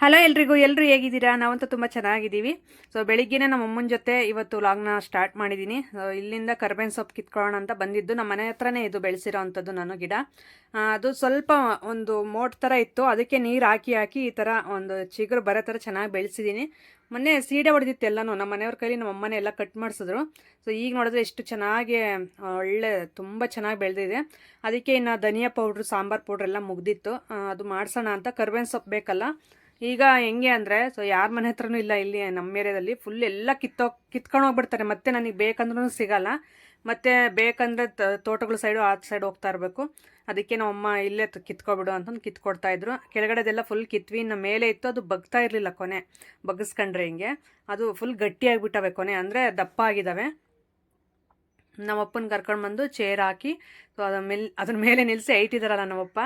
Hello ಎಲ್ಲರೂ ಹೇಗಿದ್ದೀರಾ? ನಾವಂತೂ ತುಂಬ ಚೆನ್ನಾಗಿದ್ದೀವಿ. ಸೊ ಬೆಳಿಗ್ಗೆನೇ ನಮ್ಮ ಅಮ್ಮನ ಜೊತೆ ಇವತ್ತು ವ್ಲಾಗ್ನ ಸ್ಟಾರ್ಟ್ ಮಾಡಿದ್ದೀನಿ. ಇಲ್ಲಿಂದ ಕರ್ಬೇವಿನ ಸೊಪ್ಪು ಕಿತ್ಕೊಳ್ಳೋಣ ಅಂತ ಬಂದಿದ್ದು. ನಮ್ಮ ಮನೆ ಹತ್ರನೇ ಇದು ಬೆಳೆಸಿರೋ ಅಂಥದ್ದು ನಾನು ಗಿಡ. ಅದು ಸ್ವಲ್ಪ ಒಂದು ಮೋಟ್ ಥರ ಇತ್ತು, ಅದಕ್ಕೆ ನೀರು ಹಾಕಿ ಈ ಥರ ಒಂದು ಚಿಗುರು ಬರೋ ಥರ ಚೆನ್ನಾಗಿ ಬೆಳೆಸಿದ್ದೀನಿ. ಮೊನ್ನೆ ಸೀಡೆ ಹೊಡೆದಿತ್ತು ಎಲ್ಲನೂ, ನಮ್ಮ ಮನೆಯವ್ರ ಕೈಲಿ ನಮ್ಮ ಅಮ್ಮನೇ ಎಲ್ಲ ಕಟ್ ಮಾಡಿಸಿದ್ರು. ಸೊ ಈಗ ನೋಡಿದ್ರೆ ಎಷ್ಟು ಚೆನ್ನಾಗಿ ಒಳ್ಳೆ ತುಂಬ ಚೆನ್ನಾಗಿ ಬೆಳೆದಿದೆ. ಅದಕ್ಕೆ ಇನ್ನು ಧನಿಯಾ ಪೌಡ್ರು, ಸಾಂಬಾರು ಪೌಡ್ರ್ ಎಲ್ಲ ಮುಗ್ದಿತ್ತು. ಅದು ಮಾಡಿಸೋಣ ಅಂತ. ಕರ್ಬೇವಿನ ಸೊಪ್ಪು ಬೇಕಲ್ಲ. ಈಗ ಹೆಂಗೆ ಅಂದರೆ, ಸೊ ಯಾರ ಮನೆ ಹತ್ರನೂ ಇಲ್ಲ ಇಲ್ಲಿ ನಮ್ಮ ಏರಿಯಾದಲ್ಲಿ. ಫುಲ್ ಎಲ್ಲ ಕಿತ್ಕೊಂಡು ಹೋಗ್ಬಿಡ್ತಾರೆ. ಮತ್ತೆ ನನಗೆ ಬೇಕಂದ್ರೂ ಸಿಗಲ್ಲ. ಮತ್ತು ಬೇಕಂದರೆ ತೋಟಗಳ ಸೈಡು ಆ ಸೈಡ್ ಹೋಗ್ತಾ ಇರಬೇಕು. ಅದಕ್ಕೆ ನಮ್ಮ ಅಮ್ಮ ಇಲ್ಲೇ ಕಿತ್ಕೊಬಿಡು ಅಂತಂದು ಕಿತ್ಕೊಡ್ತಾಯಿದ್ರು. ಕೆಳಗಡೆದೆಲ್ಲ ಫುಲ್ ಕಿತ್ವಿ. ಇನ್ನು ಮೇಲೆ ಇತ್ತು, ಅದು ಬಗ್ತಾ ಇರಲಿಲ್ಲ. ಕೊನೆ ಬಗ್ಗಿಸ್ಕೊಂಡ್ರೆ ಹಿಂಗೆ ಅದು ಫುಲ್ ಗಟ್ಟಿಯಾಗಿಬಿಟ್ಟವೆ. ಕೊನೆ ಅಂದರೆ ದಪ್ಪ ಆಗಿದ್ದಾವೆ. ನಮ್ಮಪ್ಪನ ಕರ್ಕೊಂಡು ಬಂದು ಚೇರ್ ಹಾಕಿ, ಸೊ ಅದ್ರ ಮೇಲೆ ನಿಲ್ಲಿಸಿ ಐಟಿದಾರಲ್ಲ ನಮ್ಮಪ್ಪ,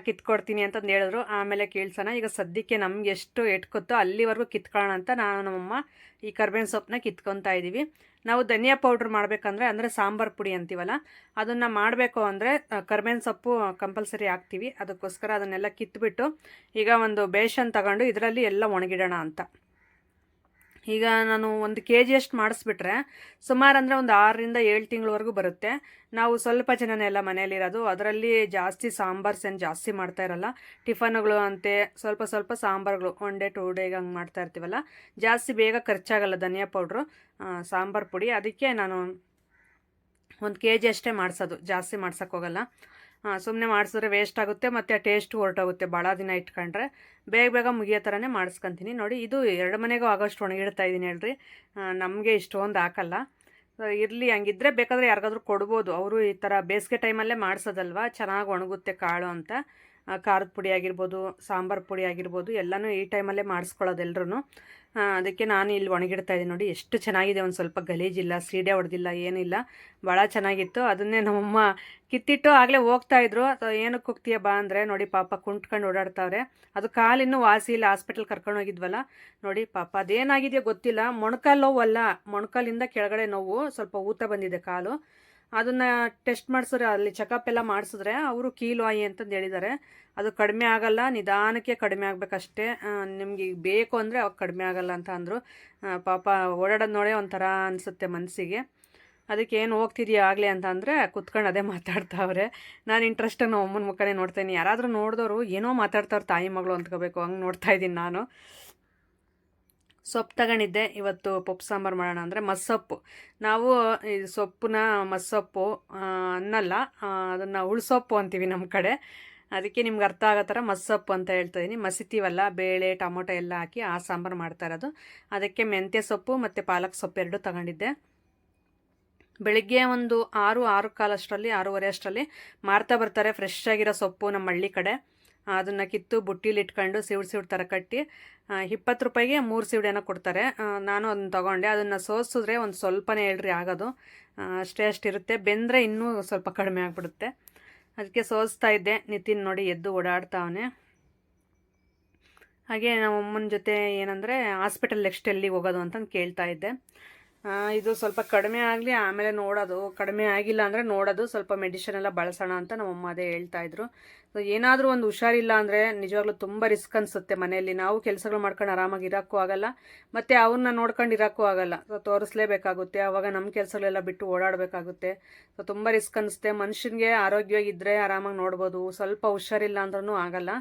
ಕಿತ್ಕೊಡ್ತೀನಿ ಅಂತಂದು ಹೇಳಿದ್ರು. ಆಮೇಲೆ ಕೇಳ್ಸೋಣ. ಈಗ ಸದ್ಯಕ್ಕೆ ನಮ್ಗೆ ಎಷ್ಟು ಎಟ್ಕೊತ್ತೋ ಅಲ್ಲಿವರೆಗೂ ಕಿತ್ಕೊಳ್ಳೋಣ ಅಂತ ನಾನು ನಮ್ಮಮ್ಮ ಈ ಕರ್ಬೇವಿನ ಸೊಪ್ಪನ್ನ ಕಿತ್ಕೊತಾ ಇದ್ದೀವಿ. ನಾವು ಧನಿಯಾ ಪೌಡ್ರ್ ಮಾಡಬೇಕಂದ್ರೆ, ಅಂದರೆ ಸಾಂಬಾರು ಪುಡಿ ಅಂತೀವಲ್ಲ, ಅದನ್ನು ಮಾಡಬೇಕು ಅಂದರೆ ಕರ್ಬೇವಿನ ಸೊಪ್ಪು ಕಂಪಲ್ಸರಿ ಹಾಕ್ತೀವಿ. ಅದಕ್ಕೋಸ್ಕರ ಅದನ್ನೆಲ್ಲ ಕಿತ್ಬಿಟ್ಟು ಈಗ ಒಂದು ಬೇಷನ್ ತಗೊಂಡು ಇದರಲ್ಲಿ ಎಲ್ಲ ಒಣಗಿಡೋಣ ಅಂತ. ಈಗ ನಾನು 1 kg ಅಷ್ಟು ಮಾಡಿಸ್ಬಿಟ್ರೆ ಸುಮಾರು ಅಂದರೆ ಒಂದು 6ರಿಂದ 7 ತಿಂಗಳವರೆಗೂ ಬರುತ್ತೆ. ನಾವು ಸ್ವಲ್ಪ ಜನನೇ ಎಲ್ಲ ಮನೇಲಿರೋದು. ಅದರಲ್ಲಿ ಜಾಸ್ತಿ ಸಾಂಬಾರ್ಸೇನು ಜಾಸ್ತಿ ಮಾಡ್ತಾ ಇರಲ್ಲ. ಟಿಫನ್ಗಳು ಅಂತೆ ಸ್ವಲ್ಪ ಸ್ವಲ್ಪ ಸಾಂಬಾರುಗಳು 1 ಡೇ 2 ಡೇಗೆ ಹಂಗೆ ಮಾಡ್ತಾ ಇರ್ತೀವಲ್ಲ. ಜಾಸ್ತಿ ಬೇಗ ಖರ್ಚಾಗಲ್ಲ ಧನಿಯಾ ಪೌಡ್ರು, ಸಾಂಬಾರು ಪುಡಿ. ಅದಕ್ಕೆ ನಾನು 1 kg ಅಷ್ಟೇ ಮಾಡಿಸೋದು, ಜಾಸ್ತಿ ಮಾಡ್ಸೋಕ್ಕೋಗಲ್ಲ. ಸುಮ್ಮನೆ ಮಾಡಿಸಿದ್ರೆ ವೇಸ್ಟ್ ಆಗುತ್ತೆ, ಮತ್ತು ಟೇಸ್ಟ್ ಹೊರಟೋಗುತ್ತೆ ಭಾಳ ದಿನ ಇಟ್ಕೊಂಡ್ರೆ. ಬೇಗ ಮುಗಿಯೋ ಥರನೇ ಮಾಡಿಸ್ಕೊತೀನಿ. ನೋಡಿ, ಇದು 2 ಮನೆಗೂ ಆಗೋಷ್ಟು ಒಣಗಿಡ್ತಾ ಇದ್ದೀನಿ ಹೇಳ್ರಿ. ನಮಗೆ ಇಷ್ಟೊಂದು ಹಾಕಲ್ಲ. ಇರಲಿ, ಹಂಗಿದ್ರೆ ಬೇಕಾದರೆ ಯಾರಿಗಾದ್ರೂ ಕೊಡ್ಬೋದು. ಅವರು ಈ ಥರ ಬೇಸಿಗೆ ಟೈಮಲ್ಲೇ ಮಾಡಿಸೋದಲ್ವ, ಚೆನ್ನಾಗಿ ಒಣಗುತ್ತೆ ಕಾಳು ಅಂತ. ಖಾರದ ಪುಡಿ ಆಗಿರ್ಬೋದು, ಸಾಂಬಾರು ಪುಡಿ ಆಗಿರ್ಬೋದು, ಎಲ್ಲನೂ ಈ ಟೈಮಲ್ಲೇ ಮಾಡಿಸ್ಕೊಳ್ಳೋದು ಎಲ್ರೂ. ಅದಕ್ಕೆ ನಾನು ಇಲ್ಲಿ ಒಣಗಿಡ್ತಾ ಇದ್ದೀನಿ. ನೋಡಿ ಎಷ್ಟು ಚೆನ್ನಾಗಿದೆ. ಒಂದು ಸ್ವಲ್ಪ ಗಲೀಜಿಲ್ಲ, ಸೀಡೆ ಹೊಡೆದಿಲ್ಲ, ಏನಿಲ್ಲ, ಭಾಳ ಚೆನ್ನಾಗಿತ್ತು. ಅದನ್ನೇ ನಮ್ಮಮ್ಮ ಕಿತ್ತಿಟ್ಟು ಆಗಲೇ ಹೋಗ್ತಾಯಿದ್ರು. ಏನಕ್ಕೆ ಹೋಗ್ತೀಯ ಬಾ ಅಂದರೆ, ನೋಡಿ ಪಾಪ ಕುಂಟ್ಕೊಂಡು ಓಡಾಡ್ತಾವ್ರೆ. ಅದು ಕಾಲಿನ್ನೂ ವಾಸಿ ಇಲ್ಲ, ಹಾಸ್ಪಿಟಲ್ ಕರ್ಕೊಂಡು ಹೋಗಿದ್ವಲ್ಲ. ನೋಡಿ ಪಾಪ ಅದೇನಾಗಿದೆಯೋ ಗೊತ್ತಿಲ್ಲ. ಮೊಣಕಾಲು ನೋವು ಅಲ್ಲ, ಮೊಣಕಾಲಿಂದ ಕೆಳಗಡೆ ನೋವು, ಸ್ವಲ್ಪ ಊತ ಬಂದಿದೆ ಕಾಲು. ಅದನ್ನು ಟೆಸ್ಟ್ ಮಾಡಿಸಿದ್ರೆ, ಅಲ್ಲಿ ಚೆಕಪ್ ಎಲ್ಲ ಮಾಡಿಸಿದ್ರೆ ಅವರು ಕೀಲುವಾಯಿ ಅಂತಂದು ಹೇಳಿದ್ದಾರೆ. ಅದು ಕಡಿಮೆ ಆಗಲ್ಲ, ನಿಧಾನಕ್ಕೆ ಕಡಿಮೆ ಆಗಬೇಕಷ್ಟೇ. ನಿಮಗೆ ಬೇಕು ಅಂದರೆ ಅವಾಗ ಕಡಿಮೆ ಆಗಲ್ಲ ಅಂತ ಅಂದರು. ಪಾಪ ಓಡಾಡೋದು ನೋಡೇ ಒಂಥರ ಅನಿಸುತ್ತೆ ಮನಸ್ಸಿಗೆ. ಅದಕ್ಕೆ ಏನು ಹೋಗ್ತಿದೆಯಾ ಆಗಲಿ ಅಂತ ಅಂದರೆ ಕುತ್ಕೊಂಡು ಅದೇ ಮಾತಾಡ್ತಾವ್ರೆ. ನಾನು ಇಂಟ್ರೆಸ್ಟಾಗಿ ನಮ್ಮ ಅಮ್ಮನ ಮುಖನೇ ನೋಡ್ತೀನಿ. ಯಾರಾದರೂ ನೋಡಿದವರು ಏನೋ ಮಾತಾಡ್ತಾವ್ರೆ, ತಾಯಿ ಮಗಳು ಅಂದ್ಕೋಬೇಕು, ಹಂಗೆ ನೋಡ್ತಾಯಿದ್ದೀನಿ ನಾನು. ಸೊಪ್ಪು ತಗೊಂಡಿದ್ದೆ ಇವತ್ತು. ಪಪ್ಪು ಸಾಂಬಾರು ಮಾಡೋಣ ಅಂದರೆ ಮಸ್ಸೊಪ್ಪು. ನಾವು ಈ ಸೊಪ್ಪನ್ನ ಮಸ್ಸೊಪ್ಪು ಅನ್ನಲ್ಲ, ಅದನ್ನು ಉಳ್ಸೊಪ್ಪು ಅಂತೀವಿ ನಮ್ಮ ಕಡೆ. ಅದಕ್ಕೆ ನಿಮ್ಗೆ ಅರ್ಥ ಆಗೋ ಥರ ಮಸ್ಸೊಪ್ಪು ಅಂತ ಹೇಳ್ತಾಯಿದ್ದೀನಿ. ಮಸಿತೀವಲ್ಲ, ಬೇಳೆ ಟೊಮೊಟೊ ಎಲ್ಲ ಹಾಕಿ ಆ ಸಾಂಬಾರು ಮಾಡ್ತಾ ಇರೋದು. ಅದಕ್ಕೆ ಮೆಂತ್ಯ ಸೊಪ್ಪು ಮತ್ತು ಪಾಲಕ್ ಸೊಪ್ಪು 2 ತಗೊಂಡಿದ್ದೆ. ಬೆಳಿಗ್ಗೆ ಒಂದು 6-6:15 ಅಷ್ಟರಲ್ಲಿ, 6:30 ಅಷ್ಟರಲ್ಲಿ ಮಾರ್ತಾ ಬರ್ತಾರೆ ಫ್ರೆಶ್ ಆಗಿರೋ ಸೊಪ್ಪು ನಮ್ಮ ಹಳ್ಳಿ ಕಡೆ. ಅದನ್ನು ಕಿತ್ತು ಬುಟ್ಟೀಲಿ ಇಟ್ಕೊಂಡು ಸಿವ್ಡು ಥರ ಕಟ್ಟಿ 20 ರೂಪಾಯಿಗೆ 3 ಸಿವಡೆನ ಕೊಡ್ತಾರೆ. ನಾನು ಅದನ್ನು ತೊಗೊಂಡೆ. ಅದನ್ನು ಸೋಸಿದ್ರೆ ಒಂದು ಸ್ವಲ್ಪನೇ ಹೇಳ್ರಿ ಆಗೋದು, ಅಷ್ಟಿರುತ್ತೆ. ಬೆಂದರೆ ಇನ್ನೂ ಸ್ವಲ್ಪ ಕಡಿಮೆ ಆಗಿಬಿಡುತ್ತೆ. ಅದಕ್ಕೆ ಸೋಸ್ತಾ ಇದ್ದೆ. ನಿತಿನ್ ನೋಡಿ ಎದ್ದು ಓಡಾಡ್ತಾವನೆ. ಹಾಗೆ ನಮ್ಮ ಅಮ್ಮನ ಜೊತೆ ಏನಂದರೆ ಹಾಸ್ಪಿಟಲ್ ನೆಕ್ಸ್ಟ್ ಎಲ್ಲಿಗೆ ಹೋಗೋದು ಅಂತಂದು ಕೇಳ್ತಾ ಇದ್ದೆ. ಇದು ಸ್ವಲ್ಪ ಕಡಿಮೆ ಆಗಲಿ ಆಮೇಲೆ ನೋಡೋದು, ಕಡಿಮೆ ಆಗಿಲ್ಲ ಅಂದರೆ ನೋಡೋದು, ಸ್ವಲ್ಪ ಮೆಡಿಷನ್ ಎಲ್ಲ ಬಳಸೋಣ ಅಂತ ನಮ್ಮಮ್ಮ ಅದೇ ಹೇಳ್ತಾಯಿದ್ರು. ಸೊ ಏನಾದರೂ ಒಂದು ಹುಷಾರಿಲ್ಲ ಅಂದರೆ ನಿಜವಾಗ್ಲೂ ತುಂಬ ರಿಸ್ಕ್ ಅನಿಸುತ್ತೆ. ಮನೆಯಲ್ಲಿ ನಾವು ಕೆಲಸಗಳು ಮಾಡ್ಕೊಂಡು ಆರಾಮಾಗಿ ಇರೋಕ್ಕೂ ಆಗಲ್ಲ, ಮತ್ತು ಅವ್ರನ್ನ ನೋಡ್ಕೊಂಡು ಇರೋಕ್ಕೂ ಆಗಲ್ಲ. ಸೊ ತೋರಿಸ್ಲೇಬೇಕಾಗುತ್ತೆ. ಆವಾಗ ನಮ್ಮ ಕೆಲಸಗಳೆಲ್ಲ ಬಿಟ್ಟು ಓಡಾಡಬೇಕಾಗುತ್ತೆ. ಸೊ ತುಂಬ ರಿಸ್ಕ್ ಅನಿಸುತ್ತೆ. ಮನುಷ್ಯನಿಗೆ ಆರೋಗ್ಯವಾಗಿದ್ದರೆ ಆರಾಮಾಗಿ ನೋಡ್ಬೋದು, ಸ್ವಲ್ಪ ಹುಷಾರಿಲ್ಲ ಅಂದ್ರೂ ಆಗಲ್ಲ.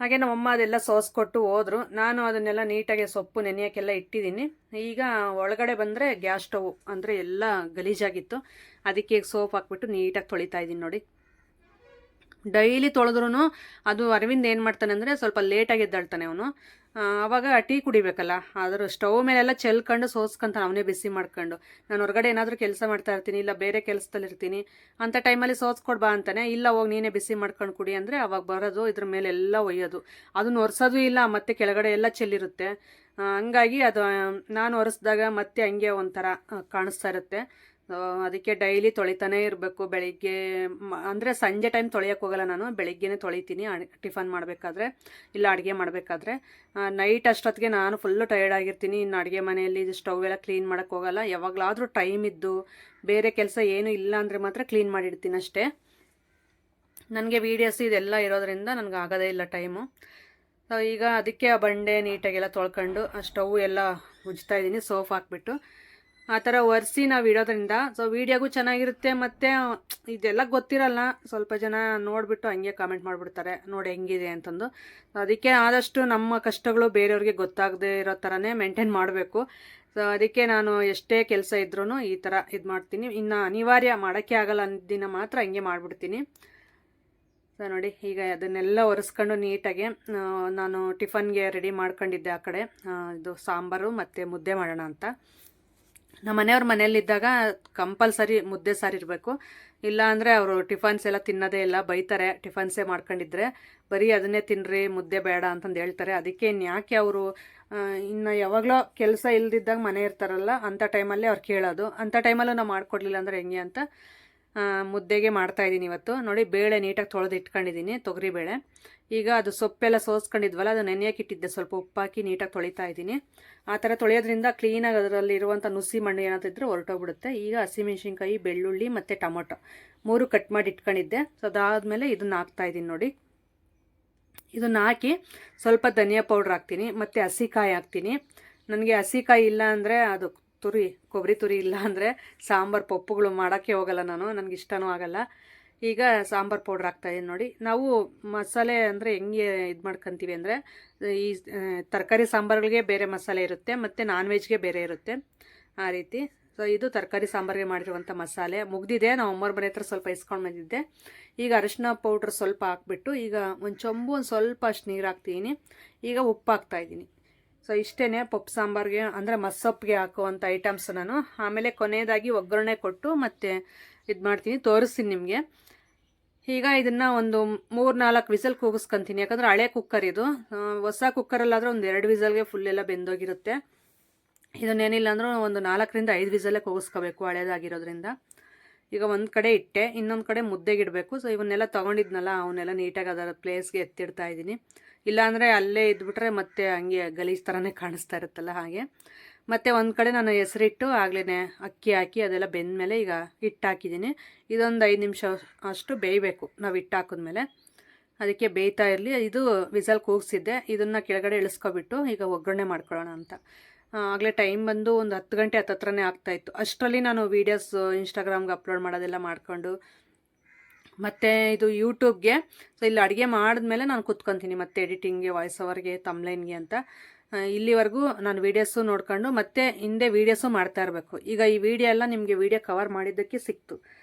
ಹಾಗೆ ನಮ್ಮಮ್ಮ ಅದೆಲ್ಲ ಸೋಸ್ಕೊಟ್ಟು ಹೋದರು. ನಾನು ಅದನ್ನೆಲ್ಲ ನೀಟಾಗಿ ಸೊಪ್ಪು ನೆನೆಯೋಕ್ಕೆಲ್ಲ ಇಟ್ಟಿದ್ದೀನಿ. ಈಗ ಒಳಗಡೆ ಬಂದರೆ ಗ್ಯಾಸ್ ಸ್ಟವ್ ಅಂದರೆ ಎಲ್ಲ ಗಲೀಜಾಗಿತ್ತು. ಅದಕ್ಕೆ ಈಗ ಸೋಪ್ ಹಾಕ್ಬಿಟ್ಟು ನೀಟಾಗಿ ತೊಳಿತಾ ಇದ್ದೀನಿ. ನೋಡಿ, ಡೈಲಿ ತೊಳೆದ್ರೂ ಅದು ಅರವಿಂದ್ ಏನು ಮಾಡ್ತಾನೆ ಅಂದರೆ ಸ್ವಲ್ಪ ಲೇಟಾಗಿ ಎದ್ದಾಳ್ತಾನೆ ಅವನು. ಆವಾಗ ಟೀ ಕುಡಿಬೇಕಲ್ಲ, ಅದ್ರ ಸ್ಟವ್ ಮೇಲೆಲ್ಲ ಚೆಲ್ಕೊಂಡು ಸೋಸ್ಕೊಂತಾನೆ ಅವನೇ ಬಿಸಿ ಮಾಡ್ಕೊಂಡು. ನಾನು ಹೊರಗಡೆ ಏನಾದರೂ ಕೆಲಸ ಮಾಡ್ತಾ ಇರ್ತೀನಿ, ಇಲ್ಲ ಬೇರೆ ಕೆಲಸದಲ್ಲಿ ಇರ್ತೀನಿ, ಅಂಥ ಟೈಮಲ್ಲಿ ಸೋಸ್ಕೊಡ್ಬಾ ಅಂತಾನೆ. ಇಲ್ಲ ಹೋಗಿ ನೀನೇ ಬಿಸಿ ಮಾಡ್ಕೊಂಡು ಕುಡಿ ಅಂದರೆ ಅವಾಗ ಬರೋದು ಇದ್ರ ಮೇಲೆಲ್ಲ ಒಯ್ಯೋದು. ಅದನ್ನು ಒರೆಸೋದು ಇಲ್ಲ, ಮತ್ತು ಕೆಳಗಡೆ ಎಲ್ಲ ಚೆಲ್ಲಿರುತ್ತೆ. ಹಂಗಾಗಿ ಅದು ನಾನು ಒರೆಸಿದಾಗ ಮತ್ತೆ ಹಂಗೆ ಒಂಥರ ಕಾಣಿಸ್ತಾ ಇರುತ್ತೆ. ಅದಕ್ಕೆ ಡೈಲಿ ತೊಳಿತಾನೇ ಇರಬೇಕು. ಬೆಳಿಗ್ಗೆ ಅಂದರೆ ಸಂಜೆ ಟೈಮ್ ತೊಳೆಯೋಕ್ಕೆ ಹೋಗಲ್ಲ ನಾನು, ಬೆಳಿಗ್ಗೆನೇ ತೊಳಿತೀನಿ ಟಿಫನ್ ಮಾಡಬೇಕಾದ್ರೆ ಇಲ್ಲ ಅಡುಗೆ ಮಾಡಬೇಕಾದ್ರೆ. ನೈಟ್ ಅಷ್ಟೊತ್ತಿಗೆ ನಾನು ಫುಲ್ಲು ಟಯರ್ಡ್ ಆಗಿರ್ತೀನಿ. ಇನ್ನು ಅಡುಗೆ ಮನೆಯಲ್ಲಿ ಸ್ಟವ್ ಎಲ್ಲ ಕ್ಲೀನ್ ಮಾಡೋಕ್ಕೆ ಹೋಗಲ್ಲ. ಯಾವಾಗಲಾದರೂ ಟೈಮ್ ಇದ್ದು ಬೇರೆ ಕೆಲಸ ಏನೂ ಇಲ್ಲ ಅಂದರೆ ಮಾತ್ರ ಕ್ಲೀನ್ ಮಾಡಿಡ್ತೀನಿ ಅಷ್ಟೇ. ನನಗೆ ವೀಡಿಯೋಸ್ ಇದೆಲ್ಲ ಇರೋದ್ರಿಂದ ನನಗೆ ಆಗೋದೇ ಇಲ್ಲ ಟೈಮು. ಸೊ ಈಗ ಅದಕ್ಕೆ ಆ ಬಂಡೆ ನೀಟಾಗೆಲ್ಲ ತೊಳ್ಕೊಂಡು ಆ ಸ್ಟವ್ ಎಲ್ಲ ಉಜ್ತಾ ಇದ್ದೀನಿ ಸೋಫ್ ಹಾಕ್ಬಿಟ್ಟು. ಆ ಥರ ಒರೆಸಿ ನಾವು ಇಡೋದ್ರಿಂದ ಸೊ ವೀಡಿಯೋಗೂ ಚೆನ್ನಾಗಿರುತ್ತೆ, ಮತ್ತು ಇದೆಲ್ಲ ಗೊತ್ತಿರಲ್ಲ, ಸ್ವಲ್ಪ ಜನ ನೋಡಿಬಿಟ್ಟು ಹಂಗೆ ಕಾಮೆಂಟ್ ಮಾಡಿಬಿಡ್ತಾರೆ ನೋಡಿ ಹೆಂಗಿದೆ ಅಂತಂದು. ಅದಕ್ಕೆ ಆದಷ್ಟು ನಮ್ಮ ಕಷ್ಟಗಳು ಬೇರೆಯವ್ರಿಗೆ ಗೊತ್ತಾಗದೇ ಇರೋ ಥರನೇ ಮೇಂಟೈನ್ ಮಾಡಬೇಕು. ಸೊ ಅದಕ್ಕೆ ನಾನು ಎಷ್ಟೇ ಕೆಲಸ ಇದ್ರೂ ಈ ಥರ ಇದು ಮಾಡ್ತೀನಿ. ಇನ್ನು ಅನಿವಾರ್ಯ ಮಾಡೋಕ್ಕೆ ಆಗಲ್ಲ ಅಂದಿನ ಮಾತ್ರ ಹಂಗೆ ಮಾಡಿಬಿಡ್ತೀನಿ. ಸೊ ನೋಡಿ ಈಗ ಅದನ್ನೆಲ್ಲ ಒರೆಸ್ಕೊಂಡು ನೀಟಾಗಿ ನಾನು ಟಿಫನ್ಗೆ ರೆಡಿ ಮಾಡ್ಕೊಂಡಿದ್ದೆ. ಆ ಕಡೆ ಇದು ಸಾಂಬಾರು ಮತ್ತು ಮುದ್ದೆ ಮಾಡೋಣ ಅಂತ. ನಮ್ಮ ಮನೆಯವ್ರ ಮನೇಲಿದ್ದಾಗ ಕಂಪಲ್ಸರಿ ಮುದ್ದೆ ಸಾರು ಇರಬೇಕು, ಇಲ್ಲ ಅಂದರೆ ಅವರು ಟಿಫನ್ಸ್ ಎಲ್ಲ ತಿನ್ನೋದೇ ಇಲ್ಲ, ಬೈತಾರೆ. ಟಿಫನ್ಸೇ ಮಾಡ್ಕೊಂಡಿದ್ರೆ ಬರೀ ಅದನ್ನೇ ತಿನ್ನಿರಿ, ಮುದ್ದೆ ಬೇಡ ಅಂತಂದು ಹೇಳ್ತಾರೆ. ಅದಕ್ಕೆ ಇನ್ಯಾಕೆ ಅವರು ಇನ್ನು ಯಾವಾಗಲೂ ಕೆಲಸ ಇಲ್ದಿದ್ದಾಗ ಮನೆ ಇರ್ತಾರಲ್ಲ ಅಂಥ ಟೈಮಲ್ಲೇ ಅವ್ರು ಕೇಳೋದು. ಅಂಥ ಟೈಮಲ್ಲೂ ನಾವು ಮಾಡಿಕೊಡ್ಲಿಲ್ಲ ಅಂದರೆ ಹೆಂಗೆ ಅಂತ ಮುದ್ದೆಗೆ ಮಾಡ್ತಾಯಿದ್ದೀನಿ ಇವತ್ತು. ನೋಡಿ ಬೇಳೆ ನೀಟಾಗಿ ತೊಳೆದು ಇಟ್ಕೊಂಡಿದ್ದೀನಿ, ತೊಗರಿಬೇಳೆ. ಈಗ ಅದು ಸೊಪ್ಪೆಲ್ಲ ಸೋಸ್ಕೊಂಡಿದ್ವಲ್ಲ, ಅದು ನೆನೆಯಕ್ಕೆ ಇಟ್ಟಿದ್ದೆ, ಸ್ವಲ್ಪ ಉಪ್ಪಾಕಿ ನೀಟಾಗಿ ತೊಳಿತಾ ಇದ್ದೀನಿ. ಆ ಥರ ತೊಳೆಯೋದ್ರಿಂದ ಕ್ಲೀನಾಗಿ ಅದರಲ್ಲಿರುವಂಥ ನುಸಿ ಮಣ್ಣು ಏನಾದರೂ ಇದ್ದರೆ ಹೊರಟೋಗ್ಬಿಡುತ್ತೆ. ಈಗ ಹಸಿಮೆಣ್ಸಿನ್ಕಾಯಿ, ಬೆಳ್ಳುಳ್ಳಿ ಮತ್ತು ಟೊಮೊಟೊ 3 ಕಟ್ ಮಾಡಿ ಇಟ್ಕೊಂಡಿದ್ದೆ. ಸೊ ಅದಾದಮೇಲೆ ಇದನ್ನು ಹಾಕ್ತಾಯಿದ್ದೀನಿ ನೋಡಿ. ಇದನ್ನು ಹಾಕಿ ಸ್ವಲ್ಪ ಧನಿಯಾ ಪೌಡ್ರ್ ಹಾಕ್ತೀನಿ ಮತ್ತು ಹಸಿಕಾಯಿ ಹಾಕ್ತೀನಿ. ನನಗೆ ಹಸಿಕಾಯಿ ಇಲ್ಲ ಅಂದರೆ ಅದು ಕೊಬ್ಬರಿ ತುರಿ ಇಲ್ಲ ಅಂದರೆ ಸಾಂಬಾರು ಪಪ್ಪುಗಳು ಮಾಡೋಕ್ಕೆ ಹೋಗಲ್ಲ ನಾನು, ನನಗೆ ಇಷ್ಟನೂ ಆಗಲ್ಲ. ಈಗ ಸಾಂಬಾರು ಪೌಡ್ರ್ ಹಾಕ್ತಾಯಿದ್ದೀನಿ ನೋಡಿ. ನಾವು ಮಸಾಲೆ ಅಂದರೆ ಹೆಂಗೆ ಇದು ಮಾಡ್ಕೊತೀವಿ ಅಂದರೆ, ಈ ತರಕಾರಿ ಸಾಂಬಾರುಗಳಿಗೆ ಬೇರೆ ಮಸಾಲೆ ಇರುತ್ತೆ ಮತ್ತು ನಾನ್ ವೆಜ್ಗೆ ಬೇರೆ ಇರುತ್ತೆ, ಆ ರೀತಿ. ಸೊ ಇದು ತರಕಾರಿ ಸಾಂಬಾರಿಗೆ ಮಾಡಿರುವಂಥ ಮಸಾಲೆ ಮುಗ್ದಿದೆ. ನಾವು ಅಮ್ಮವ್ರ ಮನೆ ಹತ್ರ ಸ್ವಲ್ಪ ಇಸ್ಕೊಂಡು ಬಂದಿದ್ದೆ. ಈಗ ಅರಿಶಿನ ಪೌಡ್ರ್ ಸ್ವಲ್ಪ ಹಾಕ್ಬಿಟ್ಟು ಈಗ ಒಂದು ಚೊಂಬು ಒಂದು ಸ್ವಲ್ಪ ಅಷ್ಟು ನೀರು ಹಾಕ್ತೀನಿ. ಈಗ ಉಪ್ಪು ಹಾಕ್ತಾಯಿದ್ದೀನಿ. ಸೊ ಇಷ್ಟೇ ಪಪ್ಪು ಸಾಂಬಾರಿಗೆ ಅಂದರೆ ಮಸ್ಸೊಪ್ಪಿಗೆ ಹಾಕುವಂಥ ಐಟಮ್ಸ್ ನಾನು. ಆಮೇಲೆ ಕೊನೆಯದಾಗಿ ಒಗ್ಗರಣೆ ಕೊಟ್ಟು ಮತ್ತೆ ಇದು ಮಾಡ್ತೀನಿ, ತೋರಿಸ್ತೀನಿ ನಿಮಗೆ. ಈಗ ಇದನ್ನು ಒಂದು 3-4 ವಿಸಲ್ ಕೂಗಿಸ್ಕೊತೀನಿ, ಯಾಕಂದರೆ ಹಳೆ ಕುಕ್ಕರ್ ಇದು. ಹೊಸ ಕುಕ್ಕರಲ್ಲಾದರೆ ಒಂದು 2 ವಿಸಲ್ಗೆ ಫುಲ್ ಎಲ್ಲ ಬೆಂದೋಗಿರುತ್ತೆ. ಇದನ್ನೇನಿಲ್ಲ ಅಂದರೂ ಒಂದು 4-5 ವಿಸಲ್ಲೇ ಕೂಗಿಸ್ಕೋಬೇಕು ಹಳೇದಾಗಿರೋದ್ರಿಂದ. ಈಗ ಒಂದು ಕಡೆ ಇಟ್ಟೆ, ಇನ್ನೊಂದು ಕಡೆ ಮುದ್ದೆಗೆ ಇಡಬೇಕು. ಸೊ ಇವನ್ನೆಲ್ಲ ತೊಗೊಂಡಿದ್ನಲ್ಲ ಅವನ್ನೆಲ್ಲ ನೀಟಾಗಿ ಅದರ ಪ್ಲೇಸ್ಗೆ ಎತ್ತಿಡ್ತಾ ಇದ್ದೀನಿ. ಇಲ್ಲಾಂದರೆ ಅಲ್ಲೇ ಇದ್ಬಿಟ್ರೆ ಮತ್ತೆ ಹಂಗೆ ಗಲೀಜು ಥರನೇ ಕಾಣಿಸ್ತಾ ಇರುತ್ತಲ್ಲ ಹಾಗೆ. ಮತ್ತು ಒಂದು ಕಡೆ ನಾನು ಹೆಸರಿಟ್ಟು ಆಗಲೇ ಅಕ್ಕಿ ಹಾಕಿ ಅದೆಲ್ಲ ಬೆಂದಮೇಲೆ ಈಗ ಹಿಟ್ಟು ಹಾಕಿದ್ದೀನಿ. ಇದೊಂದು 5 ನಿಮಿಷ ಅಷ್ಟು ಬೇಯಬೇಕು ನಾವು ಹಿಟ್ಟು ಹಾಕಿದ್ಮೇಲೆ. ಅದಕ್ಕೆ ಬೇಯ್ತಾ ಇರಲಿ. ಇದು ವಿಸಲ್ ಕೂಗಿಸಿದ್ದೆ, ಇದನ್ನು ಕೆಳಗಡೆ ಇಳಿಸ್ಕೊಬಿಟ್ಟು ಈಗ ಒಗ್ಗರಣೆ ಮಾಡ್ಕೊಳ್ಳೋಣ ಅಂತ. ಆಗಲೇ ಟೈಮ್ ಬಂದು ಒಂದು 10 ಗಂಟೆ ಹತ್ತತ್ರನೇ ಆಗ್ತಾಯಿತ್ತು. ಅಷ್ಟರಲ್ಲಿ ನಾನು ವೀಡಿಯೋಸ್ ಇನ್ಸ್ಟಾಗ್ರಾಮ್ಗೆ ಅಪ್ಲೋಡ್ ಮಾಡೋದೆಲ್ಲ ಮಾಡಿಕೊಂಡು ಮತ್ತು ಇದು ಯೂಟ್ಯೂಬ್ಗೆ. ಸೊ ಇಲ್ಲಿ ಅಡುಗೆ ಮಾಡಿದ್ಮೇಲೆ ನಾನು ಕೂತ್ಕೊತೀನಿ ಮತ್ತೆ ಎಡಿಟಿಂಗ್ಗೆ, ವಾಯ್ಸ್ ಓವರ್ಗೆ, ತಮ್ಲೈನ್ಗೆ ಅಂತ. ಇಲ್ಲಿವರೆಗೂ ನಾನು ವೀಡಿಯೋಸು ನೋಡ್ಕೊಂಡು ಮತ್ತೆ ಹಿಂದೆ ವೀಡಿಯೋಸು ಮಾಡ್ತಾ ಇರಬೇಕು. ಈಗ ಈ ವಿಡಿಯೋ ಎಲ್ಲ ನಿಮಗೆ ವೀಡಿಯೋ ಕವರ್ ಮಾಡಿದ್ದಕ್ಕೆ ಸಿಕ್ತು.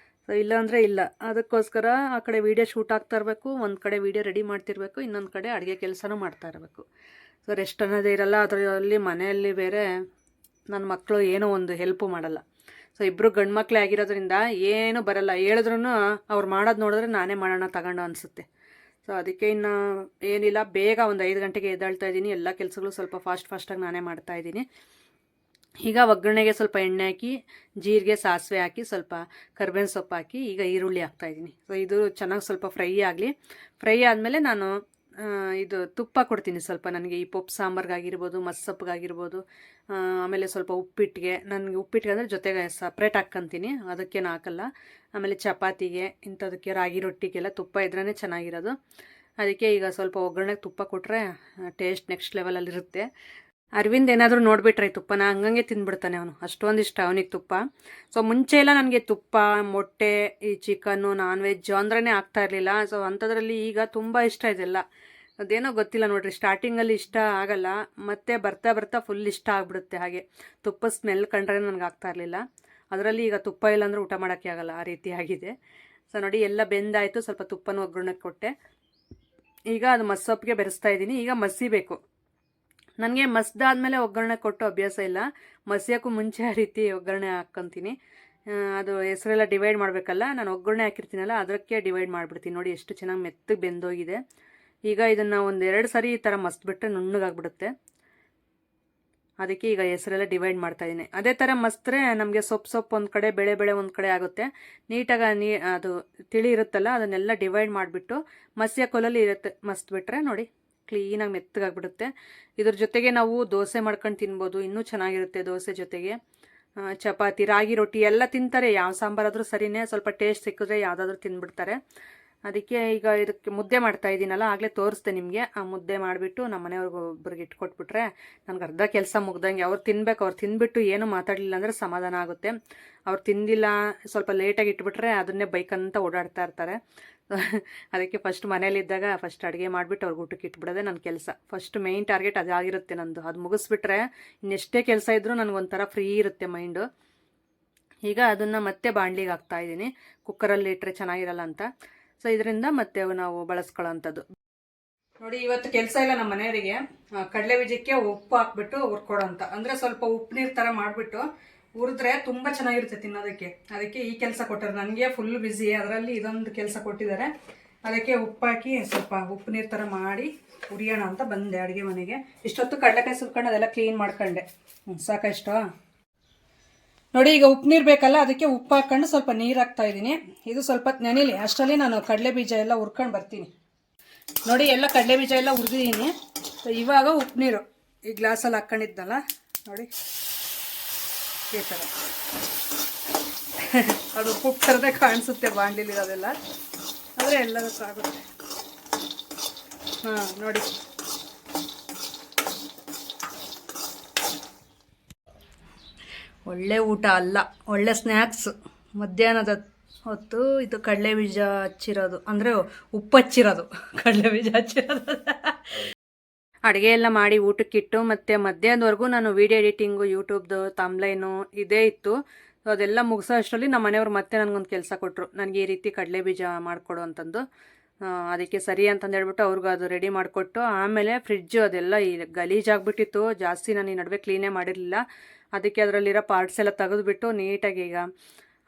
ಸೊ ಇಲ್ಲಾಂದರೆ ಇಲ್ಲ, ಅದಕ್ಕೋಸ್ಕರ ಆ ಕಡೆ ವೀಡಿಯೋ ಶೂಟ್ ಆಗ್ತಾ ಇರಬೇಕು, ಒಂದು ಕಡೆ ವೀಡಿಯೋ ರೆಡಿ ಮಾಡ್ತಿರ್ಬೇಕು, ಇನ್ನೊಂದು ಕಡೆ ಅಡುಗೆ ಕೆಲಸನೂ ಮಾಡ್ತಾ ಇರಬೇಕು. ಸೊ ರೆಸ್ಟ್ ಅನ್ನೋದೇ ಇರಲ್ಲ. ಅದರಲ್ಲಿ ಮನೆಯಲ್ಲಿ ಬೇರೆ ನನ್ನ ಮಕ್ಕಳು ಏನೋ ಒಂದು ಹೆಲ್ಪು ಮಾಡಲ್ಲ. ಸೊ ಇಬ್ಬರು ಗಂಡು ಮಕ್ಕಳೇ ಆಗಿರೋದ್ರಿಂದ ಏನೂ ಬರಲ್ಲ. ಹೇಳಿದ್ರೂ ಅವ್ರು ಮಾಡೋದು ನೋಡಿದ್ರೆ ನಾನೇ ಮಾಡೋಣ ತಗೊಂಡು ಅನಿಸುತ್ತೆ. ಸೊ ಅದಕ್ಕೆ ಇನ್ನು ಏನಿಲ್ಲ, ಬೇಗ ಒಂದು 5 ಗಂಟೆಗೆ ಎದ್ದೇಳ್ತಾ ಇದ್ದೀನಿ. ಎಲ್ಲ ಕೆಲಸಗಳು ಸ್ವಲ್ಪ ಫಾಸ್ಟಾಗಿ ನಾನೇ ಮಾಡ್ತಾಯಿದ್ದೀನಿ. ಈಗ ಒಗ್ಗರಣೆಗೆ ಸ್ವಲ್ಪ ಎಣ್ಣೆ ಹಾಕಿ, ಜೀರಿಗೆ, ಸಾಸಿವೆ ಹಾಕಿ, ಸ್ವಲ್ಪ ಕರ್ಬೇವಿನ ಸೊಪ್ಪು ಹಾಕಿ ಈಗ ಈರುಳ್ಳಿ ಹಾಕ್ತಾಯಿದ್ದೀನಿ. ಸೊ ಇದು ಚೆನ್ನಾಗಿ ಸ್ವಲ್ಪ ಫ್ರೈ ಆಗಲಿ. ಫ್ರೈ ಆದಮೇಲೆ ನಾನು ಇದು ತುಪ್ಪ ಕೊಡ್ತೀನಿ ಸ್ವಲ್ಪ. ನನಗೆ ಈ ಪಪ್ಪು ಸಾಂಬಾರ್ಗಾಗಿರ್ಬೋದು, ಮಸ್ಸೊಪ್ಪಿಗಾಗಿರ್ಬೋದು, ಆಮೇಲೆ ಸ್ವಲ್ಪ ಉಪ್ಪಿಟ್ಟಿಗೆ, ನನಗೆ ಉಪ್ಪಿಟ್ಟಿಗೆ ಅಂದರೆ ಜೊತೆಗೆ ಸಪ್ರೇಟ್ ಹಾಕ್ಕೊತೀನಿ, ಅದಕ್ಕೇನು ಹಾಕಲ್ಲ. ಆಮೇಲೆ ಚಪಾತಿಗೆ, ಇಂಥದಕ್ಕೆ, ರಾಗಿ ರೊಟ್ಟಿಗೆಲ್ಲ ತುಪ್ಪ ಇದ್ರೇ ಚೆನ್ನಾಗಿರೋದು. ಅದಕ್ಕೆ ಈಗ ಸ್ವಲ್ಪ ಒಗ್ಗರಣೆಗೆ ತುಪ್ಪ ಕೊಟ್ಟರೆ ಟೇಸ್ಟ್ ನೆಕ್ಸ್ಟ್ ಲೆವೆಲಲ್ಲಿರುತ್ತೆ. ಅರವಿಂದ್ ಏನಾದರೂ ನೋಡಿಬಿಟ್ರೆ ತುಪ್ಪನ ಹಂಗಂಗೆ ತಿಂದ್ಬಿಡ್ತಾನೆ ಅವನು, ಅಷ್ಟೊಂದು ಇಷ್ಟ ಅವನಿಗೆ ತುಪ್ಪ. ಸೊ ಮುಂಚೆ ಎಲ್ಲ ನನಗೆ ತುಪ್ಪ, ಮೊಟ್ಟೆ, ಈ ಚಿಕನ್ನು, ನಾನ್ ವೆಜ್ ಅಂದ್ರೇ ಆಗ್ತಾ ಇರಲಿಲ್ಲ. ಸೊ ಅಂಥದ್ರಲ್ಲಿ ಈಗ ತುಂಬ ಇಷ್ಟ ಇದೆಲ್ಲ. ಅದೇನೋ ಗೊತ್ತಿಲ್ಲ ನೋಡಿರಿ, ಸ್ಟಾರ್ಟಿಂಗಲ್ಲಿ ಇಷ್ಟ ಆಗಲ್ಲ, ಮತ್ತು ಬರ್ತಾ ಫುಲ್ ಇಷ್ಟ ಆಗಿಬಿಡುತ್ತೆ. ಹಾಗೆ ತುಪ್ಪ ಸ್ಮೆಲ್ ಕಂಡ್ರೆ ನನಗೆ ಆಗ್ತಾ ಇರಲಿಲ್ಲ. ಅದರಲ್ಲಿ ಈಗ ತುಪ್ಪ ಇಲ್ಲಾಂದ್ರೆ ಊಟ ಮಾಡೋಕ್ಕೆ ಆಗಲ್ಲ, ಆ ರೀತಿ ಆಗಿದೆ. ಸೊ ನೋಡಿ ಎಲ್ಲ ಬೆಂದಾಯಿತು, ಸ್ವಲ್ಪ ತುಪ್ಪನೂ ಒಗ್ಗರಣೆ ಕೊಟ್ಟೆ. ಈಗ ಅದು ಮಸ್ಸೊಪ್ಪಿಗೆ ಬೆರೆಸ್ತಾ ಇದ್ದೀನಿ. ಈಗ ಮಸಿಬೇಕು. ನನಗೆ ಮಸ್ದಾದ್ಮೇಲೆ ಒಗ್ಗರಣೆ ಕೊಟ್ಟು ಅಭ್ಯಾಸ ಇಲ್ಲ, ಮಸಿಯೋಕ್ಕೂ ಮುಂಚೆ ಆ ರೀತಿ ಒಗ್ಗರಣೆ ಹಾಕ್ಕೊತೀನಿ. ಅದು ಹೆಸರೆಲ್ಲ ಡಿವೈಡ್ ಮಾಡಬೇಕಲ್ಲ, ನಾನು ಒಗ್ಗರಣೆ ಹಾಕಿರ್ತೀನಲ್ಲ ಅದಕ್ಕೆ ಡಿವೈಡ್ ಮಾಡಿಬಿಡ್ತೀನಿ. ನೋಡಿ ಎಷ್ಟು ಚೆನ್ನಾಗಿ ಮೆತ್ತಗೆ ಬೆಂದೋಗಿದೆ. ಈಗ ಇದನ್ನು 1-2 ಸರಿ ಈ ಥರ ಮಸ್ಬಿಟ್ರೆ ನುಣ್ಣಗಾಗ್ಬಿಡುತ್ತೆ. ಅದಕ್ಕೆ ಈಗ ಹೆಸರೆಲ್ಲ ಡಿವೈಡ್ ಮಾಡ್ತಾಯಿದ್ದೀನಿ. ಅದೇ ಥರ ಮಸ್ತರೆ ನಮಗೆ ಸೊಪ್ಪು ಒಂದು ಕಡೆ, ಬೇಳೆ ಒಂದು ಕಡೆ ಆಗುತ್ತೆ. ನೀಟಾಗಿ ಅದು ತಿಳಿ ಇರುತ್ತಲ್ಲ ಅದನ್ನೆಲ್ಲ ಡಿವೈಡ್ ಮಾಡಿಬಿಟ್ಟು ಮಸಿಯ ಕೊಲಲ್ಲಿ ಇರುತ್ತೆ ಮಸ್ಬಿಟ್ರೆ ನೋಡಿ ಕ್ಲೀನಾಗಿ ಮೆತ್ತಗಾಗ್ಬಿಡುತ್ತೆ. ಇದ್ರ ಜೊತೆಗೆ ನಾವು ದೋಸೆ ಮಾಡ್ಕೊಂಡು ತಿನ್ಬೋದು, ಇನ್ನೂ ಚೆನ್ನಾಗಿರುತ್ತೆ. ದೋಸೆ ಜೊತೆಗೆ ಚಪಾತಿ, ರಾಗಿ ರೊಟ್ಟಿ ಎಲ್ಲ ತಿಂತಾರೆ. ಯಾವ ಸಾಂಬಾರಾದರೂ ಸರಿನೇ, ಸ್ವಲ್ಪ ಟೇಸ್ಟ್ ಸಿಕ್ಕಿದ್ರೆ ಯಾವುದಾದ್ರೂ ತಿಂದ್ಬಿಡ್ತಾರೆ. ಅದಕ್ಕೆ ಈಗ ಇದಕ್ಕೆ ಮುದ್ದೆ ಮಾಡ್ತಾ ಇದ್ದೀನಲ್ಲ, ಆಗಲೇ ತೋರಿಸ್ದೆ ನಿಮಗೆ. ಆ ಮುದ್ದೆ ಮಾಡಿಬಿಟ್ಟು ನಮ್ಮ ಮನೆಯವ್ರಿಗೆ ಒಬ್ರಿಗೆ ಇಟ್ಕೊಟ್ಬಿಟ್ರೆ ನನಗೆ ಅರ್ಧ ಕೆಲಸ ಮುಗ್ದಂಗೆ. ಅವ್ರು ತಿನ್ಬೇಕು, ಅವ್ರು ತಿಂದ್ಬಿಟ್ಟು ಏನು ಮಾತಾಡಲಿಲ್ಲ ಅಂದರೆ ಸಮಾಧಾನ ಆಗುತ್ತೆ. ಅವ್ರು ತಿಂದಿಲ್ಲ, ಸ್ವಲ್ಪ ಲೇಟಾಗಿ ಇಟ್ಬಿಟ್ರೆ ಅದನ್ನೇ ಬೈಕಂತ ಓಡಾಡ್ತಾ ಇರ್ತಾರೆ. ಅದಕ್ಕೆ ಫಸ್ಟ್ ಮನೇಲಿದ್ದಾಗ ಫಸ್ಟ್ ಅಡುಗೆ ಮಾಡಿಬಿಟ್ಟು ಅವ್ರಿಗೆ ಊಟಕ್ಕೆ ಇಟ್ಬಿಡೋದೆ ನನ್ನ ಕೆಲಸ. ಫಸ್ಟ್ ಮೇಯ್ನ್ ಟಾರ್ಗೆಟ್ ಅದಾಗಿರುತ್ತೆ ನಂದು. ಅದು ಮುಗಿಸ್ಬಿಟ್ರೆ ಇನ್ನೆಷ್ಟೇ ಕೆಲಸ ಇದ್ದರೂ ನನಗೊಂಥರ ಫ್ರೀ ಇರುತ್ತೆ ಮೈಂಡು. ಈಗ ಅದನ್ನು ಮತ್ತೆ ಬಾಣಲಿಗೆ ಹಾಕ್ತಾಯಿದ್ದೀನಿ, ಕುಕ್ಕರಲ್ಲಿ ಇಟ್ಟರೆ ಚೆನ್ನಾಗಿರಲ್ಲ ಅಂತ. ಸೊ ಇದರಿಂದ ಮತ್ತೆ ನಾವು ಬಳಸ್ಕೊಳ್ಳೋಂಥದ್ದು. ನೋಡಿ, ಇವತ್ತು ಕೆಲಸ ಇಲ್ಲ ನಮ್ಮ ಮನೆಯವರಿಗೆ. ಕಡಲೆ ಬೀಜಕ್ಕೆ ಉಪ್ಪು ಹಾಕ್ಬಿಟ್ಟು ಹುರ್ಕೊಡೋ ಅಂತ. ಅಂದರೆ ಸ್ವಲ್ಪ ಉಪ್ಪು ನೀರು ಥರ ಮಾಡಿಬಿಟ್ಟು ಹುರಿದ್ರೆ ತುಂಬ ಚೆನ್ನಾಗಿರುತ್ತೆ ತಿನ್ನೋದಕ್ಕೆ. ಅದಕ್ಕೆ ಈ ಕೆಲಸ ಕೊಟ್ಟರು ನನಗೆ. ಫುಲ್ ಬ್ಯುಸಿ, ಅದರಲ್ಲಿ ಇದೊಂದು ಕೆಲಸ ಕೊಟ್ಟಿದ್ದಾರೆ. ಅದಕ್ಕೆ ಉಪ್ಪು ಹಾಕಿ ಸ್ವಲ್ಪ ಉಪ್ಪು ನೀರು ಥರ ಮಾಡಿ ಹುರಿಯೋಣ ಅಂತ ಬಂದೆ ಅಡುಗೆ ಮನೆಗೆ. ಇಷ್ಟೊತ್ತು ಕಡಲೆಕಾಯಿ ಸುಲ್ಕೊಂಡು ಅದೆಲ್ಲ ಕ್ಲೀನ್ ಮಾಡ್ಕೊಂಡೆ. ಸಾಕಷ್ಟು ನೋಡಿ. ಈಗ ಉಪ್ಪು ನೀರು ಬೇಕಲ್ಲ, ಅದಕ್ಕೆ ಉಪ್ಪು ಹಾಕ್ಕೊಂಡು ಸ್ವಲ್ಪ ನೀರು ಹಾಕ್ತಾ ಇದ್ದೀನಿ. ಇದು ಸ್ವಲ್ಪ ನೆನೆಲಿ, ಅಷ್ಟರಲ್ಲಿ ನಾನು ಕಡಲೆ ಬೀಜ ಎಲ್ಲ ಹುರ್ಕೊಂಡು ಬರ್ತೀನಿ. ನೋಡಿ, ಎಲ್ಲ ಕಡಲೆ ಬೀಜ ಎಲ್ಲ ಹುರಿದಿದ್ದೀನಿ. ಇವಾಗ ಉಪ್ಪು ನೀರು ಈ ಗ್ಲಾಸಲ್ಲಿ ಹಾಕ್ಕೊಂಡಿದ್ನಲ್ಲ ನೋಡಿ, ಈ ಥರ ಅದು ಉಪ್ಪು ಥರದೇ ಕಾಣಿಸುತ್ತೆ ಬಾಣಲಿಲಿರೋದೆಲ್ಲ, ಆದರೆ ಎಲ್ಲದಕ್ಕಾಗುತ್ತೆ. ಹಾಂ ನೋಡಿ, ಒಳ್ಳೆ ಊಟ ಅಲ್ಲ, ಒಳ್ಳೆ ಸ್ನ್ಯಾಕ್ಸ್. ಮಧ್ಯಾಹ್ನದ ಹೊತ್ತು ಇದು ಕಡಲೆ ಬೀಜ ಹಚ್ಚಿರೋದು, ಅಂದರೆ ಉಪ್ಪು ಹಚ್ಚಿರೋದು, ಕಡಲೆ ಬೀಜ ಹಚ್ಚಿರೋದು. ಅಡುಗೆ ಎಲ್ಲ ಮಾಡಿ ಊಟಕ್ಕಿಟ್ಟು ಮತ್ತು ಮಧ್ಯಾಹ್ನದವರೆಗೂ ನಾನು ವೀಡಿಯೋ ಎಡಿಟಿಂಗು, ಯೂಟ್ಯೂಬ್ದು ತಮ್ಲೈನು ಇದೇ ಇತ್ತು. ಸೊ ಅದೆಲ್ಲ ಮುಗಿಸೋ ಅಷ್ಟರಲ್ಲಿ ನಮ್ಮ ಮನೆಯವ್ರು ಮತ್ತೆ ನನಗೊಂದು ಕೆಲಸ ಕೊಟ್ಟರು, ನನಗೆ ಈ ರೀತಿ ಕಡಲೆ ಬೀಜ ಮಾಡಿಕೊಡು ಅಂತಂದು. ಅದಕ್ಕೆ ಸರಿ ಅಂತಂದು ಹೇಳ್ಬಿಟ್ಟು ಅವ್ರಿಗೂ ಅದು ರೆಡಿ ಮಾಡಿಕೊಟ್ಟು, ಆಮೇಲೆ ಫ್ರಿಡ್ಜು ಅದೆಲ್ಲ ಈ ಗಲೀಜಾಗ್ಬಿಟ್ಟಿತ್ತು. ಜಾಸ್ತಿ ನಾನು ಈ ನಡುವೆ ಕ್ಲೀನೇ ಮಾಡಿರಲಿಲ್ಲ. ಅದಕ್ಕೆ ಅದರಲ್ಲಿರೋ ಪಾರ್ಟ್ಸ್ ಎಲ್ಲ ತೆಗೆದುಬಿಟ್ಟು ನೀಟಾಗಿ ಈಗ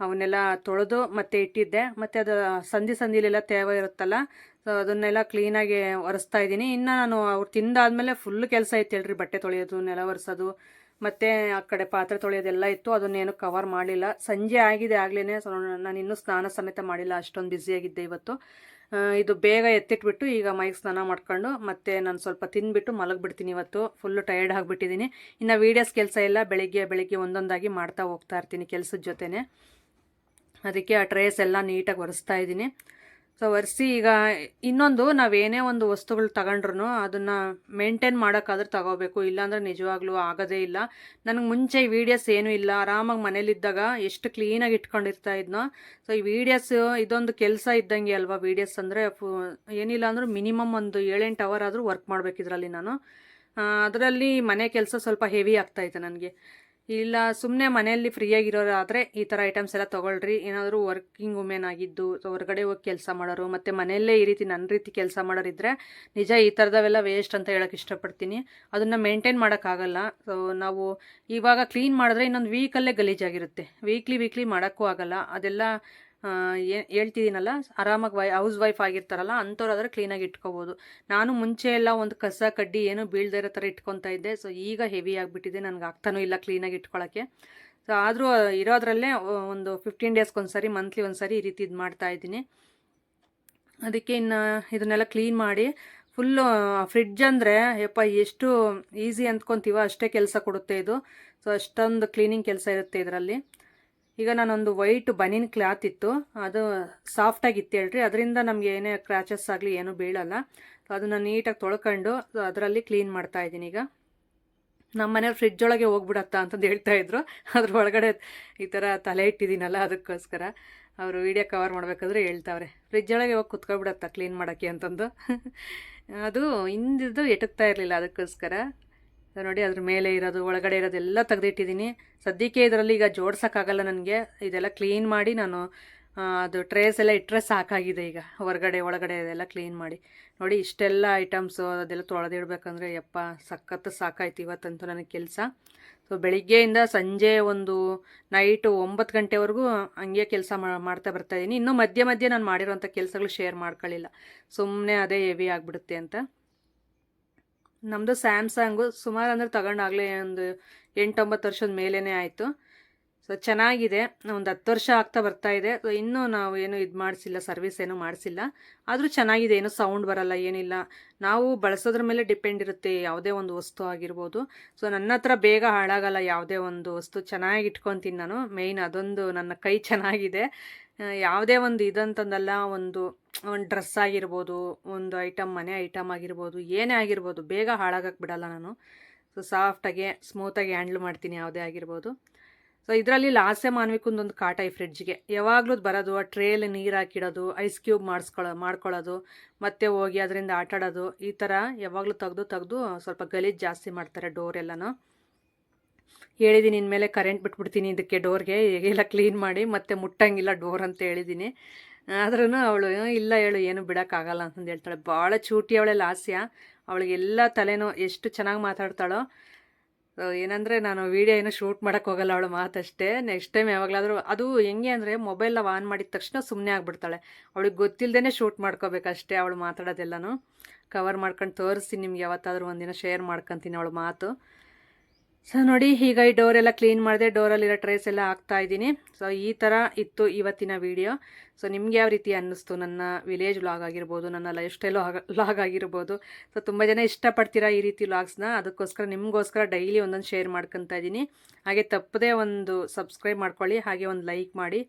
ಅವನ್ನೆಲ್ಲ ತೊಳೆದು ಮತ್ತೆ ಇಟ್ಟಿದ್ದೆ. ಮತ್ತು ಅದು ಸಂದಿಲೆಲ್ಲ ತೇವ ಇರುತ್ತಲ್ಲ, ಸೊ ಅದನ್ನೆಲ್ಲ ಕ್ಲೀನಾಗಿ ಒರೆಸ್ತಾ ಇದ್ದೀನಿ. ಇನ್ನು ನಾನು ಅವ್ರು ತಿಂದಾದ್ಮೇಲೆ ಫುಲ್ ಕೆಲಸ ಇತ್ತು ಹೇಳ್ರಿ. ಬಟ್ಟೆ ತೊಳೆಯೋದು, ನೆಲ ಒರೆಸೋದು, ಮತ್ತು ಆ ಕಡೆ ಪಾತ್ರೆ ತೊಳೆಯೋದೆಲ್ಲ ಇತ್ತು. ಅದನ್ನೇನು ಕವರ್ ಮಾಡಲಿಲ್ಲ. ಸಂಜೆ ಆಗಿದೆ ಆಗಲೇ. ಸೊ ನಾನು ಇನ್ನೂ ಸ್ನಾನ ಸಮೇತ ಮಾಡಿಲ್ಲ, ಅಷ್ಟೊಂದು ಬ್ಯುಸಿಯಾಗಿದ್ದೆ ಇವತ್ತು. ಇದು ಬೇಗ ಎತ್ತಿಟ್ಬಿಟ್ಟು ಈಗ ಮೈಗೆ ಸ್ನಾನ ಮಾಡ್ಕೊಂಡು ಮತ್ತೆ ನಾನು ಸ್ವಲ್ಪ ತಿಂದುಬಿಟ್ಟು ಮಲಗಿಬಿಡ್ತೀನಿ. ಇವತ್ತು ಫುಲ್ಲು ಟಯರ್ಡ್ ಆಗಿಬಿಟ್ಟಿದ್ದೀನಿ. ಇನ್ನು ವೀಡಿಯೋಸ್ ಕೆಲಸ ಎಲ್ಲ ಬೆಳಿಗ್ಗೆ ಒಂದೊಂದಾಗಿ ಮಾಡ್ತಾ ಹೋಗ್ತಾ ಇರ್ತೀನಿ ಕೆಲಸದ ಜೊತೆನೇ. ಅದಕ್ಕೆ ಆ ಟ್ರೇಸ್ ಎಲ್ಲ ನೀಟಾಗಿ ಒರೆಸ್ತಾ ಇದ್ದೀನಿ. ಸೊ ಒರೆಸಿ ಈಗ ಇನ್ನೊಂದು, ನಾವೇನೇ ಒಂದು ವಸ್ತುಗಳು ತಗೊಂಡ್ರು ಅದನ್ನು ಮೇಂಟೈನ್ ಮಾಡೋಕ್ಕಾದ್ರೆ ತಗೋಬೇಕು, ಇಲ್ಲಾಂದ್ರೆ ನಿಜವಾಗ್ಲೂ ಆಗೋದೇ ಇಲ್ಲ. ನನಗೆ ಮುಂಚೆ ಈ ವೀಡಿಯೋಸ್ ಏನೂ ಇಲ್ಲ, ಆರಾಮಾಗಿ ಮನೇಲಿದ್ದಾಗ ಎಷ್ಟು ಕ್ಲೀನಾಗಿ ಇಟ್ಕೊಂಡಿರ್ತಾ ಇದ್ನೋ. ಸೊ ಈ ವೀಡಿಯೋಸ್ ಇದೊಂದು ಕೆಲಸ ಇದ್ದಂಗೆ ಅಲ್ವಾ. ವೀಡಿಯೋಸ್ ಅಂದರೆ ಏನಿಲ್ಲ ಅಂದರೂ ಮಿನಿಮಮ್ ಒಂದು 7-8 ಅವರ್ ಆದರೂ ವರ್ಕ್ ಮಾಡಬೇಕಿದ್ರಲ್ಲಿ ನಾನು. ಅದರಲ್ಲಿ ಮನೆ ಕೆಲಸ ಸ್ವಲ್ಪ ಹೆವಿ ಆಗ್ತಾಯಿತ್ತು ನನಗೆ. ಇಲ್ಲ, ಸುಮ್ಮನೆ ಮನೆಯಲ್ಲಿ ಫ್ರೀಯಾಗಿರೋರಾದರೆ ಈ ಥರ ಐಟಮ್ಸ್ ಎಲ್ಲ ತೊಗೊಳ್ರಿ. ಏನಾದರೂ ವರ್ಕಿಂಗ್ ವುಮೆನ್ ಆಗಿದ್ದು ಹೊರಗಡೆ ಹೋಗಿ ಕೆಲಸ ಮಾಡೋರು ಮತ್ತು ಮನೆಯಲ್ಲೇ ಈ ರೀತಿ ನನ್ನ ರೀತಿ ಕೆಲಸ ಮಾಡೋರಿದ್ದರೆ ನಿಜ ಈ ಥರದವೆಲ್ಲ ವೇಸ್ಟ್ ಅಂತ ಹೇಳೋಕ್ಕೆ ಇಷ್ಟಪಡ್ತೀನಿ. ಅದನ್ನು ಮೇಂಟೈನ್ ಮಾಡೋಕ್ಕಾಗಲ್ಲ. ಸೊ ನಾವು ಇವಾಗ ಕ್ಲೀನ್ ಮಾಡಿದ್ರೆ ಇನ್ನೊಂದು ವೀಕಲ್ಲೇ ಗಲೀಜಾಗಿರುತ್ತೆ. ವೀಕ್ಲಿ ಮಾಡೋಕ್ಕೂ ಆಗಲ್ಲ. ಅದೆಲ್ಲ ಹೇಳ್ತಿದ್ದೀನಲ್ಲ, ಆರಾಮಾಗಿ ಹೌಸ್ ವೈಫ್ ಆಗಿರ್ತಾರಲ್ಲ ಅಂಥವ್ರಾದ್ರೆ ಕ್ಲೀನಾಗಿ ಇಟ್ಕೋಬೋದು. ನಾನು ಮುಂಚೆ ಎಲ್ಲ ಒಂದು ಕಸ ಕಡ್ಡಿ ಏನೂ ಬೀಳದೇ ಇರೋ ಥರ ಇಟ್ಕೊತಾ ಇದ್ದೆ. ಸೊ ಈಗ ಹೆವಿ ಆಗಿಬಿಟ್ಟಿದೆ, ನನಗೆ ಆಗ್ತಾನೂ ಇಲ್ಲ ಕ್ಲೀನಾಗಿ ಇಟ್ಕೊಳ್ಳೋಕ್ಕೆ. ಸೊ ಆದರೂ ಇರೋದ್ರಲ್ಲೇ ಒಂದು 15 ಡೇಸ್ಗೊಂದ್ಸರಿ, ಮಂತ್ಲಿ ಒಂದ್ಸರಿ ಈ ರೀತಿ ಇದು ಮಾಡ್ತಾಯಿದ್ದೀನಿ. ಅದಕ್ಕೆ ಇನ್ನು ಇದನ್ನೆಲ್ಲ ಕ್ಲೀನ್ ಮಾಡಿ ಫುಲ್ಲು ಫ್ರಿಡ್ಜ್ ಅಂದರೆ ಯಪ್ಪ ಎಷ್ಟು ಈಸಿ ಅಂದ್ಕೊತೀವೋ ಅಷ್ಟೇ ಕೆಲಸ ಕೊಡುತ್ತೆ ಇದು. ಸೊ ಅಷ್ಟೊಂದು ಕ್ಲೀನಿಂಗ್ ಕೆಲಸ ಇರುತ್ತೆ ಇದರಲ್ಲಿ. ಈಗ ನಾನೊಂದು ವೈಟ್ ಬನೀನ್ ಕ್ಲಾತ್ ಇತ್ತು, ಅದು ಸಾಫ್ಟಾಗಿತ್ತು ಹೇಳ್ರಿ. ಅದರಿಂದ ನಮಗೆ ಏನೇ ಕ್ರ್ಯಾಚಸ್ ಆಗಲಿ ಏನೂ ಬೀಳಲ್ಲ. ಸೊ ಅದನ್ನು ನೀಟಾಗಿ ತೊಳ್ಕೊಂಡು ಅದರಲ್ಲಿ ಕ್ಲೀನ್ ಮಾಡ್ತಾಯಿದ್ದೀನಿ. ಈಗ ನಮ್ಮ ಮನೆಯವ್ರು ಫ್ರಿಡ್ಜ್ ಒಳಗೆ ಹೋಗ್ಬಿಡತ್ತಾ ಅಂತಂದು ಹೇಳ್ತಾಯಿದ್ರು. ಅದ್ರ ಒಳಗಡೆ ಈ ಥರ ತಲೆ ಇಟ್ಟಿದ್ದೀನಲ್ಲ, ಅದಕ್ಕೋಸ್ಕರ ಅವರು ವೀಡಿಯೋ ಕವರ್ ಮಾಡಬೇಕಾದ್ರೆ ಹೇಳ್ತಾವ್ರೆ, ಫ್ರಿಡ್ಜ್ ಒಳಗೆ ಹೋಗಿ ಕುತ್ಕೊಬಿಡತ್ತಾ ಕ್ಲೀನ್ ಮಾಡೋಕ್ಕೆ ಅಂತಂದು. ಅದು ಹಿಂದಿದ್ದು ಎಟಕ್ತಾ ಇರಲಿಲ್ಲ, ಅದಕ್ಕೋಸ್ಕರ. ನೋಡಿ, ಅದ್ರ ಮೇಲೆ ಇರೋದು ಒಳಗಡೆ ಇರೋದೆಲ್ಲ ತೆಗೆದಿಟ್ಟಿದ್ದೀನಿ. ಸದ್ಯಕ್ಕೆ ಇದರಲ್ಲಿ ಈಗ ಜೋಡ್ಸೋಕ್ಕಾಗಲ್ಲ ನನಗೆ. ಇದೆಲ್ಲ ಕ್ಲೀನ್ ಮಾಡಿ ನಾನು ಅದು ಟ್ರೇಸ್ ಎಲ್ಲ ಇಟ್ಟರೆ ಸಾಕಾಗಿದೆ. ಈಗ ಒಳಗಡೆ ಇದೆಲ್ಲ ಕ್ಲೀನ್ ಮಾಡಿ ನೋಡಿ, ಇಷ್ಟೆಲ್ಲ ಐಟಮ್ಸು ಅದೆಲ್ಲ ತೊಳೆದಿಡ್ಬೇಕಂದ್ರೆ ಯಪ್ಪ ಸಖತ್ತು ಸಾಕಾಯ್ತು ಇವತ್ತಂತೂ ನನಗೆ ಕೆಲಸ. ಸೊ ಬೆಳಿಗ್ಗೆಯಿಂದ ಸಂಜೆ ಒಂದು ನೈಟು 9 ಗಂಟೆವರೆಗೂ ಹಂಗೆ ಕೆಲಸ ಮಾಡ್ತಾ ಬರ್ತಾಯಿದ್ದೀನಿ. ಇನ್ನೂ ಮಧ್ಯೆ ನಾನು ಮಾಡಿರೋಂಥ ಕೆಲಸಗಳು ಶೇರ್ ಮಾಡ್ಕೊಳ್ಳಿಲ್ಲ, ಸುಮ್ಮನೆ ಅದೇ ಹೆವಿ ಆಗಿಬಿಡುತ್ತೆ ಅಂತ. ನಮ್ಮದು ಸ್ಯಾಮ್ಸಂಗು ಸುಮಾರು ಅಂದರೆ ತಗೊಂಡಾಗಲೇ ಒಂದು 8-9 ವರ್ಷದ ಮೇಲೇ ಆಯಿತು. ಸೊ ಚೆನ್ನಾಗಿದೆ, ಒಂದು 10 ವರ್ಷ ಆಗ್ತಾ ಬರ್ತಾಯಿದೆ. ಸೊ ಇನ್ನೂ ನಾವು ಏನು ಇದು ಮಾಡಿಸಿಲ್ಲ, ಸರ್ವಿಸ್ ಏನೂ ಮಾಡಿಸಿಲ್ಲ. ಆದರೂ ಚೆನ್ನಾಗಿದೆ, ಏನೂ ಸೌಂಡ್ ಬರಲ್ಲ, ಏನಿಲ್ಲ. ನಾವು ಬಳಸೋದ್ರ ಮೇಲೆ ಡಿಪೆಂಡ್ ಇರುತ್ತೆ ಯಾವುದೇ ಒಂದು ವಸ್ತು ಆಗಿರ್ಬೋದು. ಸೊ ನನ್ನ ಹತ್ರ ಬೇಗ ಹಾಳಾಗಲ್ಲ ಯಾವುದೇ ಒಂದು ವಸ್ತು, ಚೆನ್ನಾಗಿ ಇಟ್ಕೊತೀನಿ ನಾನು. ಮೇಯ್ನ್ ಅದೊಂದು, ನನ್ನ ಕೈ ಚೆನ್ನಾಗಿದೆ. ಯಾವುದೇ ಒಂದು ಇದಂತಂದಲ್ಲ, ಒಂದು ಡ್ರೆಸ್ ಆಗಿರ್ಬೋದು, ಒಂದು ಐಟಮ್, ಮನೆ ಐಟಮ್ ಆಗಿರ್ಬೋದು, ಏನೇ ಆಗಿರ್ಬೋದು, ಬೇಗ ಹಾಳಾಗಕ್ಕೆ ಬಿಡಲ್ಲ ನಾನು. ಸೊ ಸಾಫ್ಟಾಗಿ ಸ್ಮೂತಾಗಿ ಹ್ಯಾಂಡ್ಲ್ ಮಾಡ್ತೀನಿ ಯಾವುದೇ ಆಗಿರ್ಬೋದು. ಸೊ ಇದರಲ್ಲಿ ಲಾಸೆ ಮಾನ್ವಿಕಂದೊಂದು ಕಾಟ ಈ ಫ್ರಿಡ್ಜ್ಗೆ ಯಾವಾಗಲೂ ಬರೋದು, ಆ ಟ್ರೇಲಿ ನೀರು ಹಾಕಿಡೋದು, ಐಸ್ ಕ್ಯೂಬ್ ಮಾಡ್ಕೊಳ್ಳೋದು, ಮತ್ತೆ ಹೋಗಿ ಅದರಿಂದ ಆಟಾಡೋದು, ಈ ಥರ ಯಾವಾಗಲೂ ತೆಗೆದು ಸ್ವಲ್ಪ ಗಲೀಜು ಜಾಸ್ತಿ ಮಾಡ್ತಾರೆ ಡೋರ್ ಎಲ್ಲನೂ. ಹೇಳಿದ್ದೀನಿ ಇನ್ಮೇಲೆ ಕರೆಂಟ್ ಬಿಟ್ಬಿಡ್ತೀನಿ ಇದಕ್ಕೆ, ಡೋರ್ಗೆ ಎಲ್ಲ ಕ್ಲೀನ್ ಮಾಡಿ ಮತ್ತೆ ಮುಟ್ಟಂಗಿಲ್ಲ ಡೋರ್ ಅಂತ ಹೇಳಿದ್ದೀನಿ. ಆದ್ರೂ ಅವಳು ಇಲ್ಲ ಹೇಳು, ಏನು ಬಿಡೋಕ್ಕಾಗಲ್ಲ ಅಂತಂದು ಹೇಳ್ತಾಳೆ. ಭಾಳ ಚೂಟಿ ಅವಳೆ ಲಾಸ್ಯ, ಅವಳಿಗೆಲ್ಲ ತಲೆನೋ ಎಷ್ಟು ಚೆನ್ನಾಗಿ ಮಾತಾಡ್ತಾಳೋ. ಏನಂದರೆ ನಾನು ವೀಡಿಯೋ ಏನೋ ಶೂಟ್ ಮಾಡೋಕ್ಕೆ ಹೋಗಲ್ಲ, ಅವಳು ಮಾತಷ್ಟೇ. ನೆಕ್ಸ್ಟ್ ಟೈಮ್ ಯಾವಾಗಲಾದರೂ ಅದು ಹೆಂಗೆ ಅಂದರೆ ಮೊಬೈಲ್ ನಾವು ಆನ್ ಮಾಡಿದ ತಕ್ಷಣ ಸುಮ್ಮನೆ ಆಗಿಬಿಡ್ತಾಳೆ. ಅವಳಿಗೆ ಗೊತ್ತಿಲ್ಲದೇ ಶೂಟ್ ಮಾಡ್ಕೋಬೇಕಷ್ಟೇ ಅವಳು ಮಾತಾಡೋದೆಲ್ಲನೂ. ಕವರ್ ಮಾಡ್ಕೊಂಡು ತೋರಿಸ್ತೀನಿ ನಿಮ್ಗೆ, ಯಾವತ್ತಾದರೂ ಒಂದಿನ ಶೇರ್ ಮಾಡ್ಕೊತೀನಿ ಅವಳು ಮಾತು. ಸೊ ನೋಡಿ, ಈಗ ಈ ಡೋರೆಲ್ಲ ಕ್ಲೀನ್ ಮಾಡಿದೆ, ಡೋರಲ್ಲಿರೋ ಟ್ರೇಸ್ ಎಲ್ಲ ಹಾಕ್ತಾ ಇದ್ದೀನಿ. ಸೊ ಈ ಥರ ಇತ್ತು ಇವತ್ತಿನ ವಿಡಿಯೋ. ಸೊ ನಿಮ್ಗೆ ಯಾವ ರೀತಿ ಅನ್ನಿಸ್ತು ನನ್ನ ವಿಲೇಜ್ ವ್ಲಾಗ್ ಆಗಿರ್ಬೋದು, ನನ್ನ ಲೈಫ್ ಸ್ಟೈಲು ವ್ಲಾಗ್ ಆಗಿರ್ಬೋದು. ಸೊ ತುಂಬ ಜನ ಇಷ್ಟಪಡ್ತೀರಾ ಈ ರೀತಿ ವ್ಲಾಗ್ಸ್ನ, ಅದಕ್ಕೋಸ್ಕರ ನಿಮಗೋಸ್ಕರ ಡೈಲಿ ಒಂದೊಂದು ಶೇರ್ ಮಾಡ್ಕೊತಾ ಇದ್ದೀನಿ. ಹಾಗೆ ತಪ್ಪದೇ ಒಂದು ಸಬ್ಸ್ಕ್ರೈಬ್ ಮಾಡ್ಕೊಳ್ಳಿ, ಹಾಗೆ ಒಂದು ಲೈಕ್ ಮಾಡಿ.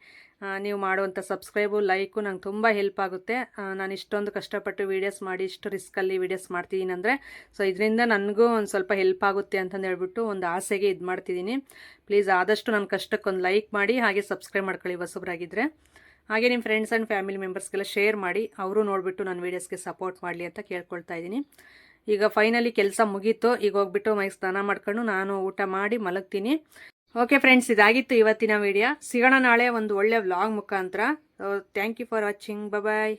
ನೀವು ಮಾಡುವಂಥ ಸಬ್ಸ್ಕ್ರೈಬು, ಲೈಕು ನಂಗೆ ತುಂಬ ಹೆಲ್ಪ್ ಆಗುತ್ತೆ. ನಾನು ಇಷ್ಟೊಂದು ಕಷ್ಟಪಟ್ಟು ವೀಡಿಯೋಸ್ ಮಾಡಿ, ಇಷ್ಟು ರಿಸ್ಕಲ್ಲಿ ವೀಡಿಯೋಸ್ ಮಾಡ್ತಿದ್ದೀನಿ ಅಂದರೆ, ಸೊ ಇದರಿಂದ ನನಗೂ ಒಂದು ಸ್ವಲ್ಪ ಹೆಲ್ಪ್ ಆಗುತ್ತೆ ಅಂತಂದು ಹೇಳ್ಬಿಟ್ಟು ಒಂದು ಆಸೆಗೆ ಇದು ಮಾಡ್ತಿದ್ದೀನಿ. ಪ್ಲೀಸ್ ಆದಷ್ಟು ನನ್ನ ಕಷ್ಟಕ್ಕೊಂದು ಲೈಕ್ ಮಾಡಿ, ಹಾಗೆ ಸಬ್ಸ್ಕ್ರೈಬ್ ಮಾಡ್ಕೊಳ್ಳಿ ಹೊಸಬ್ರಾಗಿದ್ದರೆ. ಹಾಗೆ ನಿಮ್ಮ ಫ್ರೆಂಡ್ಸ್ ಆ್ಯಂಡ್ ಫ್ಯಾಮಿಲಿ ಮೆಂಬರ್ಸ್ಗೆಲ್ಲ ಶೇರ್ ಮಾಡಿ, ಅವರು ನೋಡಿಬಿಟ್ಟು ನನ್ನ ವೀಡಿಯೋಸ್ಗೆ ಸಪೋರ್ಟ್ ಮಾಡಲಿ ಅಂತ ಕೇಳ್ಕೊಳ್ತಾ ಇದ್ದೀನಿ. ಈಗ ಫೈನಲಿ ಕೆಲಸ ಮುಗೀತು. ಈಗ ಹೋಗ್ಬಿಟ್ಟು ಮೈಗೆ ಸ್ನಾನ ಮಾಡ್ಕೊಂಡು ನಾನು ಊಟ ಮಾಡಿ ಮಲಗ್ತೀನಿ. ಓಕೆ ಫ್ರೆಂಡ್ಸ್, ಇದಾಗಿತ್ತು ಇವತ್ತಿನ ವಿಡಿಯೋ. ಸಿಗೋಣ ನಾಳೆ ಒಂದು ಒಳ್ಳೆ ವ್ಲಾಗ್ ಮುಖಾಂತರ. Thank you for watching. Bye.